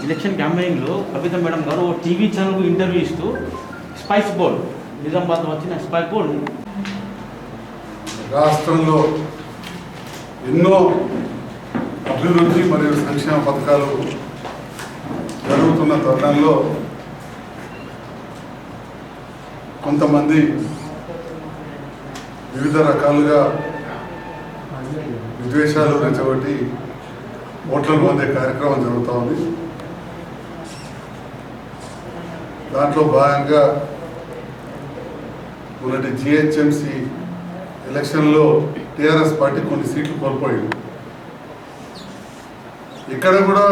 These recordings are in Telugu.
ఎలక్షన్ క్యాంపెయిన్లో కవిత మేడం గారు ఓ టీవీ ఛానల్కు ఇంటర్వ్యూ ఇస్తూ స్పైస్ బోర్డ్ నిజామాబాద్ వచ్చిన స్పైస్ బోర్డ్ రాష్ట్రంలో ఎన్నో అభివృద్ధి మరియు సంక్షేమ పథకాలు జరుగుతున్న తరుణంలో కొంతమంది వివిధ రకాలుగా విద్వేషాలు రెచ్చగొట్టి ఓట్లను పొందే కార్యక్రమం జరుగుతూ ఉంది. దాంట్లో భాగంగా మొన్నటి జిహెచ్ఎంసి ఎలక్షన్లో టీఆర్ఎస్ పార్టీ కొన్ని సీట్లు కోల్పోయింది. ఇక్కడ కూడా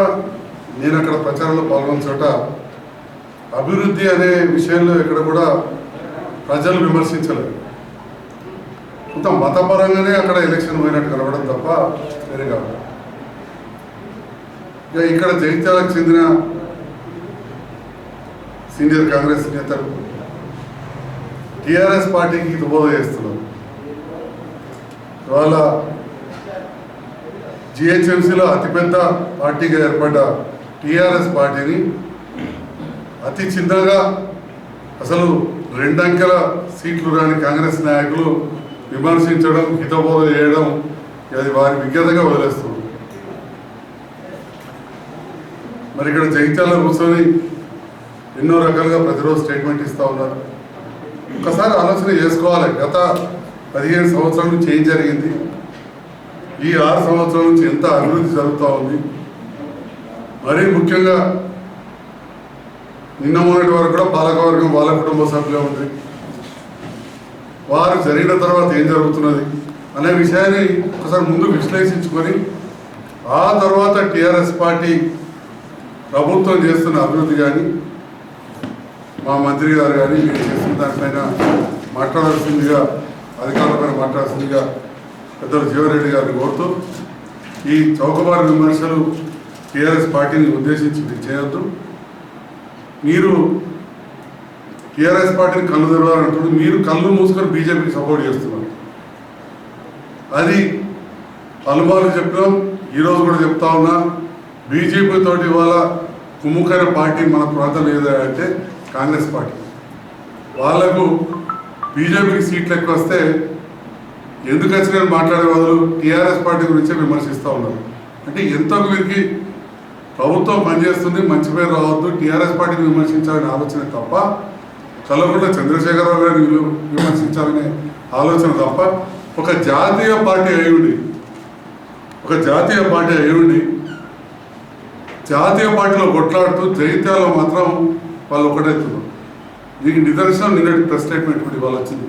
నేను అక్కడ ప్రచారంలో పాల్గొన్న చోట అభివృద్ధి అనే విషయంలో ఇక్కడ కూడా ప్రజలు విమర్శించలేదు. కొంత మతపరంగానే అక్కడ ఎలక్షన్ పోయినట్టు కనబడడం తప్ప వేరే కాదు. ఇక ఇక్కడ జగిత్యాలకు చెందిన సీనియర్ కాంగ్రెస్ నేతలు టీఆర్ఎస్ పార్టీకి హితబోధ చేస్తున్నారు. ఇవాళ జిహెచ్ఎంసీలో అతిపెద్ద పార్టీగా ఏర్పడ్డ టీఆర్ఎస్ పార్టీని అతి చిన్నగా అసలు 2 అంకెల సీట్లు రాని కాంగ్రెస్ నాయకులు విమర్శించడం, హితబోధ చేయడం అది వారి విజ్ఞతగా వదిలేస్తుంది. మరి ఇక్కడ జగిత్యాలలో కూర్చొని ఎన్నో రకాలుగా ప్రతిరోజు స్టేట్మెంట్ ఇస్తూ ఉన్నారు. ఒకసారి ఆలోచన చేసుకోవాలి. గత 15 సంవత్సరాల నుంచి ఏం జరిగింది, ఈ 6 సంవత్సరాల నుంచి ఎంత అభివృద్ధి జరుగుతూ ఉంది. మరీ ముఖ్యంగా నిన్న మొన్నటి వరకు కూడా పాలకవర్గం వాళ్ళ కుటుంబ సభ్యులే ఉంది. వారు జరిగిన తర్వాత ఏం జరుగుతున్నది అనే విషయాన్ని ఒకసారి ముందు విశ్లేషించుకొని ఆ తర్వాత టీఆర్ఎస్ పార్టీ ప్రభుత్వం చేస్తున్న అభివృద్ధి కానీ మా మంత్రి గారు కానీ మీరు చేస్తున్న దానిపైన మాట్లాడాల్సిందిగా, అధికారులపైన మాట్లాడాల్సిందిగా పెద్దలు జీవారెడ్డి గారిని కోరుతూ, ఈ చౌకబారు విమర్శలు టీఆర్ఎస్ పార్టీని ఉద్దేశించి చేయొద్దు. మీరు టీఆర్ఎస్ పార్టీని కళ్ళు తెరవాలంటున్నారు. మీరు కళ్ళు మూసుకొని బీజేపీకి సపోర్ట్ చేస్తున్నారు. అది పలుమార్లు చెప్పినాం, ఈరోజు కూడా చెప్తా ఉన్నా. బీజేపీ తోటి ఇవాళ కుమ్ముకైన పార్టీ మన ప్రాంతంలో ఏదంటే కాంగ్రెస్ పార్టీ. వాళ్లకు బీజేపీకి సీట్లు ఎక్కువ వస్తే ఎందుకు వచ్చిన మాట్లాడే బదులు టీఆర్ఎస్ పార్టీ గురించే విమర్శిస్తూ ఉన్నారు. అంటే ఎంతో వీరికి ప్రభుత్వం పనిచేస్తుంది, మంచి పేరు రావద్దు, టీఆర్ఎస్ పార్టీని విమర్శించాలనే ఆలోచన తప్ప, కల్వకుంట్ల చంద్రశేఖరరావు గారిని విమర్శించాలనే ఆలోచన తప్ప, ఒక జాతీయ పార్టీ అయ్యుండి జాతీయ పార్టీలో కొట్లాడుతూ జగిత్యాలలో మాత్రం వాళ్ళు ఒకటవుతున్నారు. దీనికి నిదర్శనం నిన్నటి ప్రెస్ స్టేట్మెంట్ కూడా ఇవాళ వచ్చింది.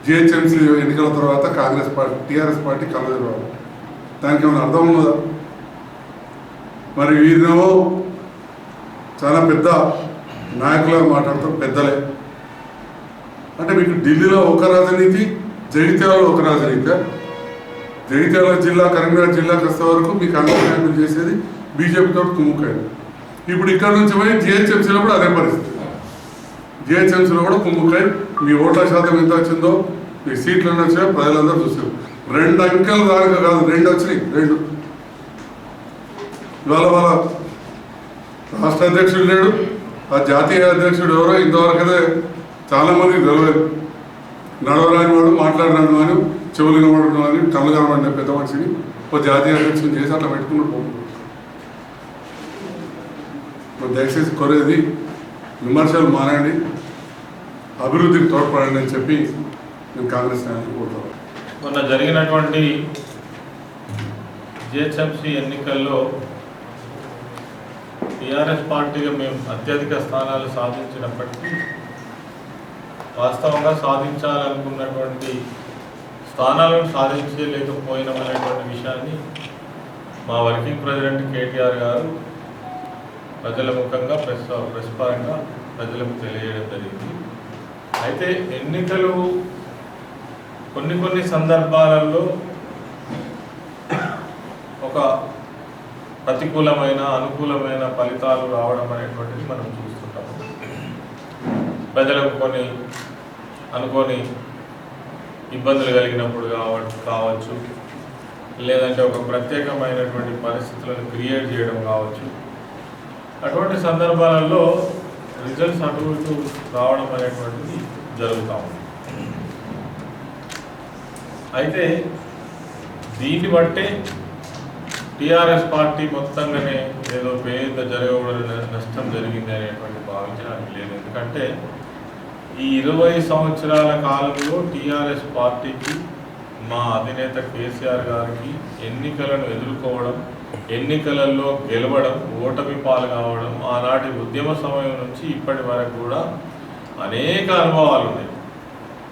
జిహెచ్ఎంసీ ఎన్నికల తర్వాత కాంగ్రెస్ పార్టీ టీఆర్ఎస్ పార్టీ కలవరు. దానికి ఏమైనా అర్థం ఉన్నదా? మరి వీరినేమో చాలా పెద్ద నాయకులుగా మాట్లాడుతారు, పెద్దలే. అంటే మీకు ఢిల్లీలో ఒక రాజనీతి, జగిత్యాలలో ఒక రాజనీతి. జగిత్యాల జిల్లా, కరీంనగర్ జిల్లాకి వస్తే వరకు మీ కాంగ్రెస్ నాయకులు చేసేది బీజేపీతో కుమ్ముకాయలు. ఇప్పుడు ఇక్కడ నుంచి పోయి జిహెచ్ఎంసీలో కూడా అదే పరిస్థితి. జిహెచ్ఎంసీలో కూడా కుమ్ముకాయ. మీ ఓట్ల శాతం ఎంత వచ్చిందో, మీ సీట్లు ఎన్ని వచ్చినాయో ప్రజలందరూ చూసారు. 2 అంకెలు దానిగా కాదు, 2 వచ్చినాయి. 2 ఇవాళ వాళ్ళ రాష్ట్ర అధ్యక్షుడు లేడు. ఆ జాతీయ అధ్యక్షుడు ఎవరో ఇంతవరకైతే చాలామందికి తెలియదు. నడవరాని వాడు, మాట్లాడరాని వాడు, చెవులు కనబడుతున్న వాడిని, కళ్ళు కనబడిన పెద్ద మనిషిని ఒక జాతీయ అధ్యక్షుని చేసి అట్లా పెట్టుకుని పోతుంది. దయచేసి కోరేది విమర్శలు మానండి, అభివృద్ధికి తోడ్పడండి అని చెప్పి నేను కాంగ్రెస్ నాయకులు కోరుతాను. మొన్న జరిగినటువంటి జిహెచ్ఎంసీ ఎన్నికల్లో టీఆర్ఎస్ పార్టీగా మేము అత్యధిక స్థానాలు సాధించినప్పటికీ వాస్తవంగా సాధించాలనుకున్నటువంటి స్థానాలను సాధించలేకపోయినామనేటువంటి విషయాన్ని మా వర్కింగ్ ప్రెసిడెంట్ కేటీఆర్ గారు ప్రజల ముఖంగా ప్రెస్ పరంగా ప్రజలకు తెలియజేయడం జరిగింది. అయితే ఎన్నికలు కొన్ని సందర్భాలలో ప్రతికూలమైన అనుకూలమైన ఫలితాలు రావడం అనేటువంటిది మనం చూస్తుంటాం. ప్రజలకు కొన్ని అనుకోని ఇబ్బందులు కలిగినప్పుడు కావచ్చు, లేదంటే ఒక ప్రత్యేకమైనటువంటి పరిస్థితులను క్రియేట్ చేయడం కావచ్చు. అటువంటి సందర్భాలలో రిజల్ట్స్ అటు ఇటు రావడం అనేటువంటిది జరుగుతూ ఉంది. అయితే దీన్ని బట్టే టీఆర్ఎస్ పార్టీ మొత్తంగానే ఏదో పేద జరగకూడని నష్టం జరిగింది అనేటువంటి భావించడానికి లేదు. ఎందుకంటే ఈ 20 సంవత్సరాల కాలంలో టీఆర్ఎస్ పార్టీకి మా అధినేత కేసీఆర్ గారికి ఎన్నికలను ఎదుర్కోవడం, ఎన్నికలలో గెలవడం, ఓటమి పాలు కావడం, ఆనాటి ఉద్యమ సమయం నుంచి ఇప్పటి వరకు కూడా అనేక అనుభవాలు ఉన్నాయి.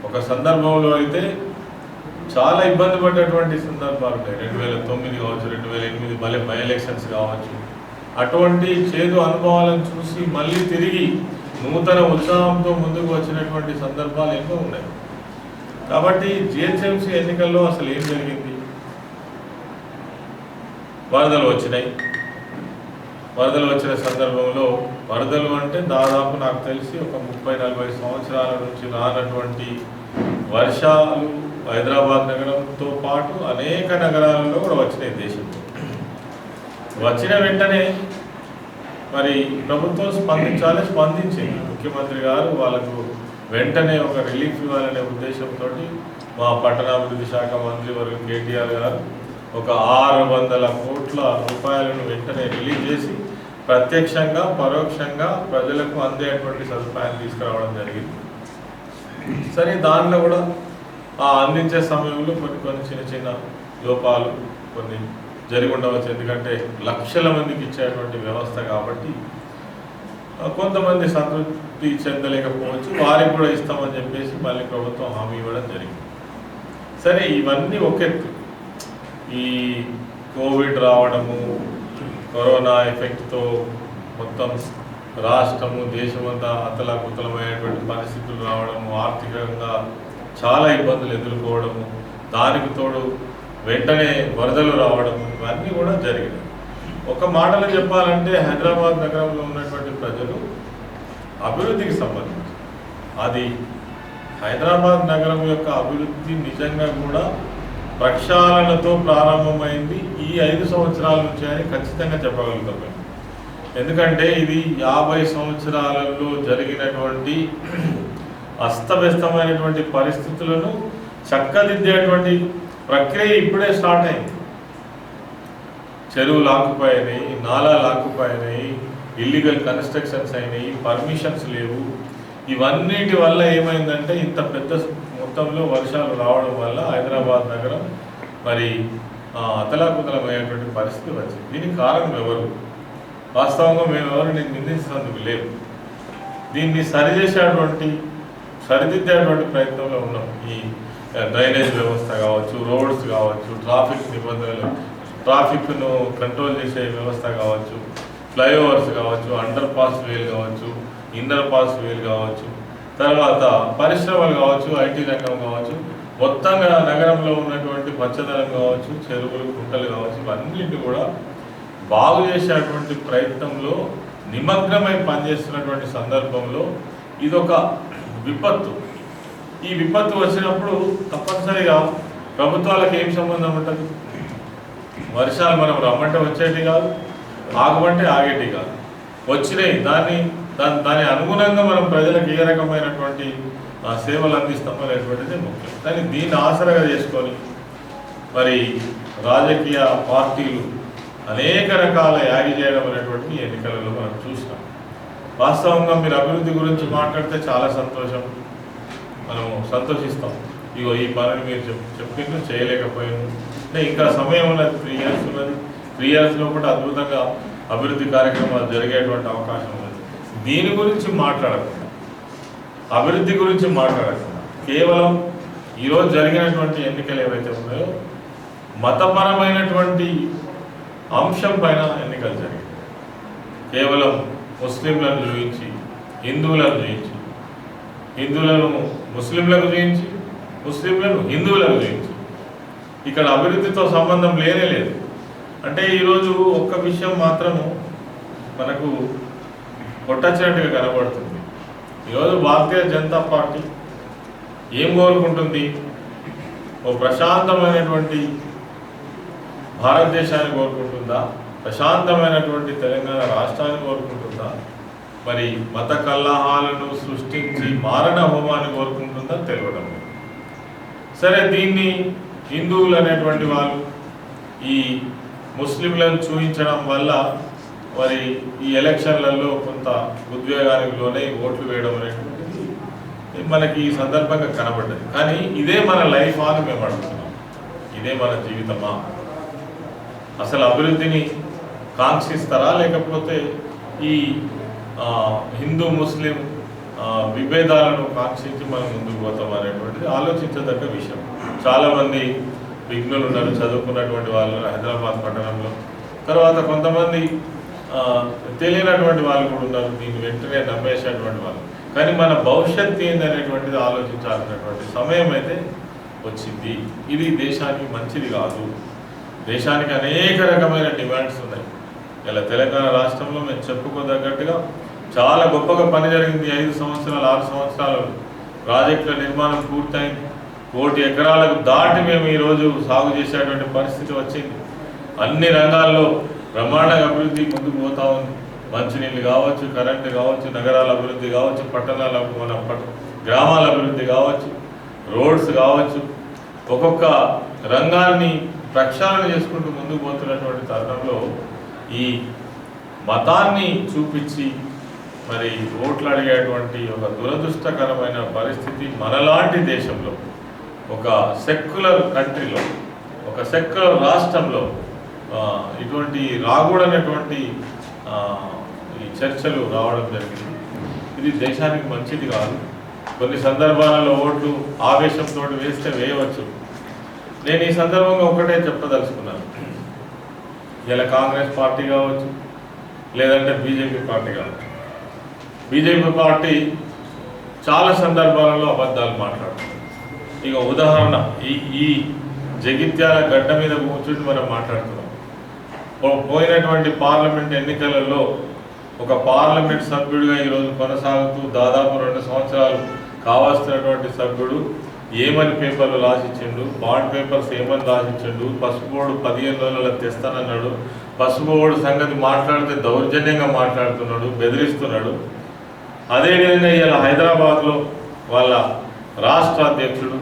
ఒక సందర్భంలో అయితే చాలా ఇబ్బంది పడ్డటువంటి సందర్భాలు ఉన్నాయి. 2009 కావచ్చు, 2008 బై ఎలక్షన్స్ కావచ్చు. అటువంటి చేదు అనుభవాలను చూసి మళ్ళీ తిరిగి నూతన ఉత్సాహంతో ముందుకు వచ్చినటువంటి సందర్భాలు ఎన్నో ఉన్నాయి. కాబట్టి జిహెచ్ఎంసీ ఎన్నికల్లో అసలు ఏం జరిగింది? వరదలు వచ్చినాయి. వరదలు వచ్చిన సందర్భంలో వరదలు అంటే దాదాపు నాకు తెలిసి ఒక 30-40 సంవత్సరాల నుంచి రానటువంటి వర్షాలు హైదరాబాద్ నగరంతో పాటు అనేక నగరాలలో కూడా వచ్చినాయి దేశంలో. వచ్చిన వెంటనే మరి ప్రభుత్వం స్పందించింది. ముఖ్యమంత్రి గారు వాళ్ళకు వెంటనే ఒక రిలీఫ్ ఇవ్వాలనే ఉద్దేశంతో మా పట్టణాభివృద్ధి శాఖ మంత్రి వర్గ కేటీఆర్ గారు ఒక 600 కోట్ల రూపాయలను వెంటనే రిలీజ్ చేసి ప్రత్యక్షంగా పరోక్షంగా ప్రజలకు అందేటువంటి సదుపాయం తీసుకురావడం జరిగింది. సరే, దానిలో కూడా ఆ అందించే సమయంలో కొన్ని చిన్న చిన్న లోపాలు కొన్ని జరిగి ఉండవచ్చు. ఎందుకంటే లక్షల మందికి ఇచ్చేటువంటి వ్యవస్థ కాబట్టి కొంతమంది సంతృప్తి చెందలేకపోవచ్చు. వారికి కూడా ఇస్తామని చెప్పేసి మళ్ళీ ప్రభుత్వం హామీ ఇవ్వడం జరిగింది. సరే, ఇవన్నీ ఒకెత్తు. ఈ కోవిడ్ రావడము, కరోనా ఎఫెక్ట్తో మొత్తం రాష్ట్రము దేశమంతా అతలాకుతలమైనటువంటి పరిస్థితులు రావడము, ఆర్థికంగా చాలా ఇబ్బందులు ఎదుర్కోవడము, దానికి తోడు వెంటనే వరదలు రావడము, ఇవన్నీ కూడా జరిగినాయి. ఒక మాటలో చెప్పాలంటే హైదరాబాద్ నగరంలో ఉన్నటువంటి ప్రజలు అభివృద్ధికి సంబంధించి అది హైదరాబాద్ నగరం యొక్క అభివృద్ధి నిజంగా కూడా ప్రక్షాళనతో ప్రారంభమైంది ఈ 5 సంవత్సరాల నుంచి అని ఖచ్చితంగా చెప్పగలుగుతాం. ఎందుకంటే ఇది 50 సంవత్సరాలలో జరిగినటువంటి అస్తవ్యస్తమైనటువంటి పరిస్థితులను చక్కదిద్దేటువంటి ప్రక్రియ ఇప్పుడే స్టార్ట్ అయింది. చెరువులు ఆకుపోయినాయి, నాలాలు ఆకుపోయినాయి, ఇల్లీగల్ కన్స్ట్రక్షన్స్ అయినాయి, పర్మిషన్స్ లేవు. ఇవన్నిటి వల్ల ఏమైందంటే ఇంత పెద్ద మొత్తంలో వర్షాలు రావడం వల్ల హైదరాబాద్ నగరం మరి అతలాకుతలమైనటువంటి పరిస్థితి వచ్చింది. దీనికి కారణం ఎవరు? వాస్తవంగా మేము ఎవరిని నిందించినందుకు లేవు. దీన్ని సరిదిద్దేటువంటి ప్రయత్నంలో ఉన్నాం. ఈ డ్రైనేజ్ వ్యవస్థ కావచ్చు, రోడ్స్ కావచ్చు, ట్రాఫిక్ నిబంధనలు, ట్రాఫిక్ను కంట్రోల్ చేసే వ్యవస్థ కావచ్చు, ఫ్లైఓవర్స్ కావచ్చు, అండర్ పాస్ వేలు కావచ్చు, ఇన్నర్ పాస్ వేలు కావచ్చు, తర్వాత పరిశ్రమలు కావచ్చు, ఐటీ రంగం కావచ్చు, మొత్తంగా నగరంలో ఉన్నటువంటి పచ్చదనం కావచ్చు, చెరువులు కుంటలు కావచ్చు, ఇవన్నింటినీ కూడా బాగు చేసేటువంటి ప్రయత్నంలో నిమగ్నమై పనిచేస్తున్నటువంటి సందర్భంలో ఇదొక విపత్తు. ఈ విపత్తు వచ్చినప్పుడు తప్పనిసరిగా ప్రభుత్వాలకు ఏం సంబంధం ఉంటుంది? వర్షాలు మనం రమ్మంటే వచ్చేటి కాదు, ఆగమంటే ఆగేటి కాదు. వచ్చినాయి, దాని అనుగుణంగా మనం ప్రజలకు ఏ రకమైనటువంటి సేవలు అందిస్తామనేటువంటిది ముఖ్యం. కానీ దీన్ని ఆసరగా చేసుకొని మరి రాజకీయ పార్టీలు అనేక రకాల యాగి చేయడం అనేటువంటిది ఎన్నికలలో మనం చూస్తాం. వాస్తవంగా మీరు అభివృద్ధి గురించి మాట్లాడితే చాలా సంతోషం, మనము సంతోషిస్తాం. ఇగో ఈ పనిని మీరు చెప్పింది చేయలేకపోయింది అంటే ఇంకా సమయం ఉన్నది, 3 years ఉన్నది. 3 years లోపల అద్భుతంగా అభివృద్ధి కార్యక్రమాలు జరిగేటువంటి అవకాశం ఉన్నది. దీని గురించి మాట్లాడకుండా, అభివృద్ధి గురించి మాట్లాడకుండా కేవలం ఈరోజు జరిగినటువంటి ఎన్నికలు ఏవైతే ఉన్నాయో మతపరమైనటువంటి అంశం పైన ఎన్నికలు జరిగాయి. కేవలం ముస్లింలను చూపించి, హిందువులను చూపించి, హిందువులను ముస్లింలకు చూపించి, ముస్లింలను హిందువులకు చూపించి, ఇక్కడ అభివృద్ధితో సంబంధం లేనే లేదు. అంటే ఈరోజు ఒక్క విషయం మాత్రము మనకు కొట్టచ్చినట్టుగా కనబడుతుంది. ఈరోజు భారతీయ జనతా పార్టీ ఏం కోరుకుంటుంది? ఓ ప్రశాంతమైనటువంటి భారతదేశాన్ని కోరుకుంటుందా? ప్రశాంతమైనటువంటి తెలంగాణ రాష్ట్రాన్ని కోరుకుంటుందా? మరి మత కల్లాహాలను సృష్టించి మారణ హోమాన్ని కోరుకుంటుందా తెలియడం. సరే, దీన్ని హిందువులు అనేటువంటి వాళ్ళు ఈ ముస్లింలను చూపించడం వల్ల మరి ఈ ఎలక్షన్లలో కొంత ఉద్వేగానికి లోనే ఓట్లు వేయడం అనేటువంటిది మనకి ఈ సందర్భంగా కనబడ్డది. కానీ ఇదే మన లైఫ్ అని మేము అడుగుతున్నాం. ఇదే మన జీవితమా? అసలు అభివృద్ధిని కాంక్షిస్తారా, లేకపోతే ఈ హిందూ ముస్లిం విభేదాలను కాంక్షించి మనం ముందుకు పోతాం అనేటువంటిది ఆలోచించదగ్గ విషయం. చాలామంది విఘ్నులు ఉన్నారు, చదువుకున్నటువంటి వాళ్ళు హైదరాబాద్ పట్టణంలో. తర్వాత కొంతమంది తెలియనటువంటి వాళ్ళు కూడా ఉన్నారు, దీన్ని వెంటనే నమ్మేసేటువంటి వాళ్ళు. కానీ మన భవిష్యత్తు ఏందనేటువంటిది ఆలోచించాల్సినటువంటి సమయం అయితే వచ్చింది. ఇది దేశానికి మంచిది కాదు. దేశానికి అనేక రకమైన డిమాండ్స్ ఉన్నాయి. ఇలా తెలంగాణ రాష్ట్రంలో మేము చెప్పుకోదగ్గట్టుగా చాలా గొప్పగా పని జరిగింది. 5 సంవత్సరాలు 6 సంవత్సరాలు ప్రాజెక్టుల నిర్మాణం పూర్తయింది. 1,00,00,000 ఎకరాలకు దాటి మేము ఈరోజు సాగు చేసేటువంటి పరిస్థితి వచ్చింది. అన్ని రంగాల్లో బ్రహ్మాండంగా అభివృద్ధి ముందుకు పోతా ఉంది. మంచినీళ్ళు కావచ్చు, కరెంటు కావచ్చు, నగరాల అభివృద్ధి కావచ్చు, పట్టణాల గ్రామాల అభివృద్ధి కావచ్చు, రోడ్స్ కావచ్చు, ఒక్కొక్క రంగాన్ని ప్రక్షాళన చేసుకుంటూ ముందుకు పోతున్నటువంటి తరుణంలో ఈ మతాన్ని చూపించి మరి ఓట్లు అడిగేటువంటి ఒక దురదృష్టకరమైన పరిస్థితి మనలాంటి దేశంలో, ఒక సెక్యులర్ కంట్రీలో, ఒక సెక్యులర్ రాష్ట్రంలో ఇటువంటి రాకూడనటువంటి ఈ చర్చలు రావడం జరిగింది. ఇది దేశానికి మంచిది కాదు. కొన్ని సందర్భాలలో ఓట్లు ఆవేశంతో వేస్తే వేయవచ్చు. నేను ఈ సందర్భంగా ఒకటే చెప్పదలుచుకున్నాను. ఇలా కాంగ్రెస్ పార్టీ కావచ్చు, లేదంటే బీజేపీ పార్టీ కావచ్చు. బీజేపీ పార్టీ చాలా సందర్భాలలో అబద్ధాలు మాట్లాడుతుంది. ఇక ఉదాహరణ, ఈ జగిత్యాల గడ్డ మీద కూర్చుంటే మనం మాట్లాడుతున్నాం. పోయినటువంటి పార్లమెంట్ ఎన్నికలలో ఒక పార్లమెంట్ సభ్యుడిగా ఈరోజు కొనసాగుతూ దాదాపు 2 సంవత్సరాలు కావాల్సినటువంటి సభ్యుడు ఏమని పేపర్లు రాసిచ్చిండు, బాండ్ పేపర్స్ ఏమని రాసిచ్చిండు, పసుపు బోర్డు 15 రోజులలో తెస్తానన్నాడు, పసుపు బోర్డు సంగతి మాట్లాడితే దౌర్జన్యంగా మాట్లాడుతున్నాడు, బెదిరిస్తున్నాడు. అదేవిధంగా ఇలా హైదరాబాద్లో వాళ్ళ రాష్ట్ర అధ్యక్షుడు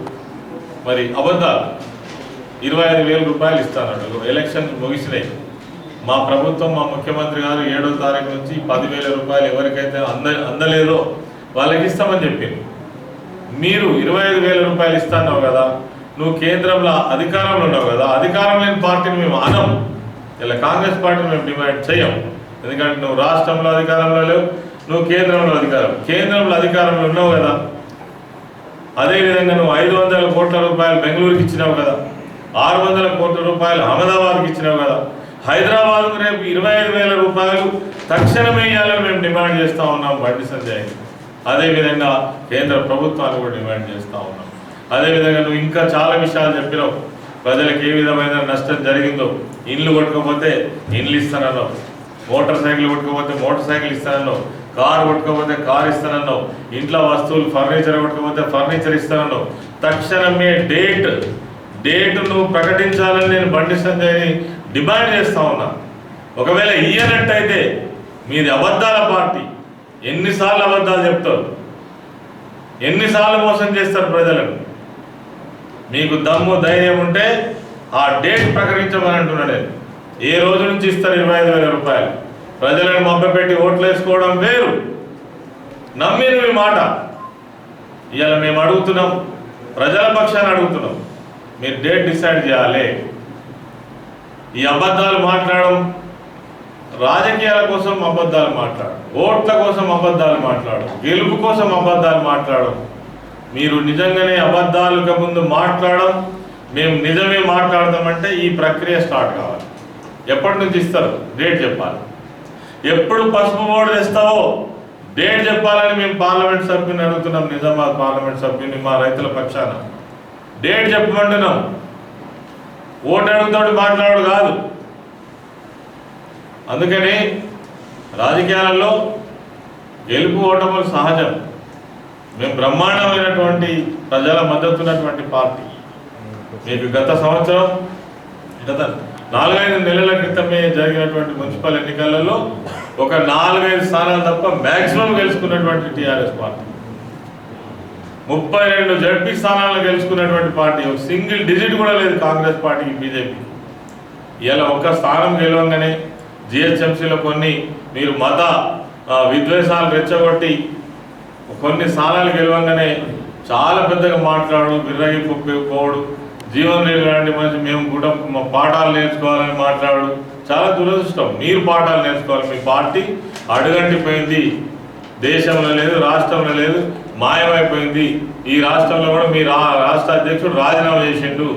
మరి అబద్ధాలు 25,000 రూపాయలు ఇస్తానన్నాడు. ఎలక్షన్స్ ముగిసినాయి. మా ప్రభుత్వం, మా ముఖ్యమంత్రి గారు 7వ తారీఖు నుంచి 10,000 రూపాయలు ఎవరికైతే అందలేదో వాళ్ళకి ఇస్తామని చెప్పింది. మీరు 25,000 రూపాయలు ఇస్తాన్నావు కదా, నువ్వు కేంద్రంలో అధికారంలో ఉన్నావు కదా, అధికారం లేని పార్టీని మేము అనం. ఇలా కాంగ్రెస్ పార్టీని మేము డిమాండ్ చేయం. ఎందుకంటే నువ్వు రాష్ట్రంలో అధికారంలో లేవు, నువ్వు కేంద్రంలో అధికారంలో ఉన్నావు కదా. అదేవిధంగా నువ్వు 500 కోట్ల రూపాయలు బెంగళూరుకి ఇచ్చినావు కదా, 600 కోట్ల రూపాయలు అహ్మదాబాద్కి ఇచ్చినావు కదా. హైదరాబాద్కు రేపు 25,000 రూపాయలు తక్షణం వేయాలని మేము డిమాండ్ చేస్తూ ఉన్నాం బండి సంజయ్. అదేవిధంగా కేంద్ర ప్రభుత్వాన్ని కూడా డిమాండ్ చేస్తూ ఉన్నాం. అదేవిధంగా నువ్వు ఇంకా చాలా విషయాలు చెప్పినావు. ప్రజలకు ఏ విధమైన నష్టం జరిగిందో, ఇండ్లు కొట్టుకోకపోతే ఇండ్లు ఇస్తానన్నావు, మోటార్ సైకిల్ కొట్టుకోకపోతే మోటార్ సైకిల్ ఇస్తానన్నావు, కారు కొట్టుకోకపోతే కారు ఇస్తానన్నావు, ఇంట్లో వస్తువులు ఫర్నిచర్ కొట్టుకోకపోతే ఫర్నిచర్ ఇస్తానన్నావు. తక్షణమే డేట్ నువ్వు ప్రకటించాలని నేను బండి సంజయ్ని డిమాండ్ చేస్తూ ఉన్నా. ఒకవేళ ఇయ్యనట్టయితే మీది అబద్ధాల పార్టీ. ఎన్నిసార్లు అబద్ధాలు చెప్తారు, ఎన్నిసార్లు మోసం చేస్తారు ప్రజలను. మీకు దమ్ము ధైర్యం ఉంటే ఆ డేట్ ప్రకటించమని అంటున్నాడు. ఏ రోజు నుంచి ఇస్తారు 25,000 రూపాయలు? ప్రజలను మభ్యపెట్టి ఓట్లు వేసుకోవడం వేరు, నమ్మిన మీ మాట. ఇవాళ మేము అడుగుతున్నాం, ప్రజల పక్షాన్ని అడుగుతున్నాం, మీరు డేట్ డిసైడ్ చేయాలి. ఈ అబద్ధాలు మాట్లాడడం, రాజకీయాల కోసం అబద్ధాలు మాట్లాడు, ఓట్ల కోసం అబద్ధాలు మాట్లాడు, గెలుపు కోసం అబద్ధాలు మాట్లాడడం. మీరు నిజంగానే అబద్ధాలుగా ముందు మాట్లాడడం, మేము నిజమే మాట్లాడదామంటే ఈ ప్రక్రియ స్టార్ట్ కావాలి. ఎప్పటి నుంచి ఇస్తారు డేట్ చెప్పాలి. ఎప్పుడు పసుపు బోర్డు తెస్తావో డేట్ చెప్పాలని మేము పార్లమెంట్ సభ్యుని అడుగుతున్నాం. నిజామాబాద్ పార్లమెంట్ సభ్యుని మా రైతుల పక్షాన డేట్ చెప్పమంటున్నాం. ఓటు అడుగుతాడు మాట్లాడు కాదు. అందుకని రాజకీయాలలో గెలుపు ఓటములు సహజం. మేము బ్రహ్మాండమైనటువంటి ప్రజల మద్దతు ఉన్నటువంటి పార్టీ. మీకు గత 4-5 నెలల క్రితమే జరిగినటువంటి మున్సిపల్ ఎన్నికలలో ఒక 4-5 స్థానాలు తప్ప మ్యాక్సిమం గెలుచుకున్నటువంటి టీఆర్ఎస్ పార్టీ. 32 జడ్పీ స్థానాలను గెలుచుకున్నటువంటి పార్టీ. ఒక సింగిల్ డిజిట్ కూడా లేదు కాంగ్రెస్ పార్టీకి, బీజేపీ. ఇలా ఒక్క స్థానం గెలవంగానే జిహెచ్ఎంసీలో కొన్ని మీరు మత విద్వేషాలు రెచ్చగొట్టి కొన్ని స్థానాలు గెలవంగానే చాలా పెద్దగా మాట్లాడు, విర్రగిపోడు, జీవన్ రెడ్డి లాంటి మనిషి మేము కూడా మా పాఠాలు నేర్చుకోవాలని మాట్లాడు. చాలా దురదృష్టం. మీరు పాఠాలు నేర్చుకోవాలి. మీ పార్టీ అడుగంటిపోయింది, దేశంలో లేదు, రాష్ట్రంలో లేదు, మాయమైపోయింది. ఈ రాష్ట్రంలో కూడా మీ రాష్ట్ర అధ్యక్షుడు రాజీనామా చేసిండు.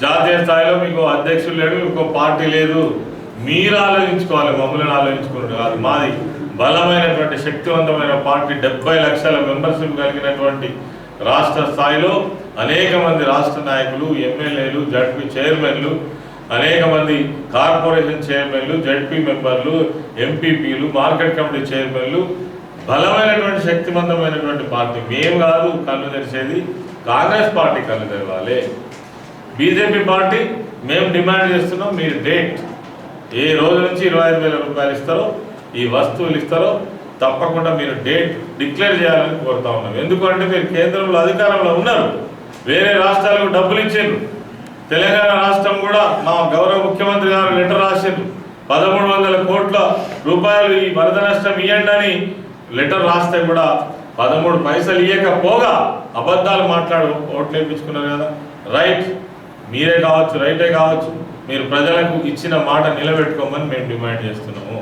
జాతీయ స్థాయిలో మీకు అధ్యక్షుడు లేడు, మీకు పార్టీ లేదు. మీరు ఆలోచించుకోవాలి, మమ్మల్ని ఆలోచించుకోండి కాదు. మాది బలమైనటువంటి శక్తివంతమైన పార్టీ, 70 లక్షల మెంబర్షిప్ కలిగినటువంటి రాష్ట్ర స్థాయిలో అనేక మంది రాష్ట్ర నాయకులు, ఎమ్మెల్యేలు, జడ్పీ చైర్మన్లు, అనేక మంది కార్పొరేషన్ చైర్మన్లు, జడ్పీ మెంబర్లు, ఎంపీపీలు, మార్కెట్ కమిటీ చైర్మన్లు, బలమైనటువంటి శక్తివంతమైనటువంటి పార్టీ. మేము కాదు కళ్ళు తెరిచేది, కాంగ్రెస్ పార్టీ కళ్ళు తెరవాలి. బీజేపీ పార్టీ మేము డిమాండ్ చేస్తున్నాం, మీరు డేట్ ఏ రోజు నుంచి 25,000 రూపాయలు ఇస్తారో, ఈ వస్తువులు ఇస్తారో తప్పకుండా మీరు డేట్ డిక్లేర్ చేయాలని కోరుతా ఉన్నాం. ఎందుకంటే మీరు కేంద్రంలో అధికారంలో ఉన్నారు, వేరే రాష్ట్రాలకు డబ్బులు ఇచ్చారు. తెలంగాణ రాష్ట్రం కూడా మా గౌరవ ముఖ్యమంత్రి గారు లెటర్ రాశారు, 1,300 కోట్ల రూపాయలు ఈ వరద నష్టం ఇవ్వండి అని లెటర్ రాస్తే కూడా 13 పైసలు ఇవ్వకపోగా అబద్ధాలు మాట్లాడు ఓట్లు వేయించుకున్నారు కదా. రైట్, మీరే కావచ్చు, రైటే కావచ్చు, మీరు ప్రజలకు ఇచ్చిన మాట నిలబెట్టుకోమని మేము డిమాండ్ చేస్తున్నాము.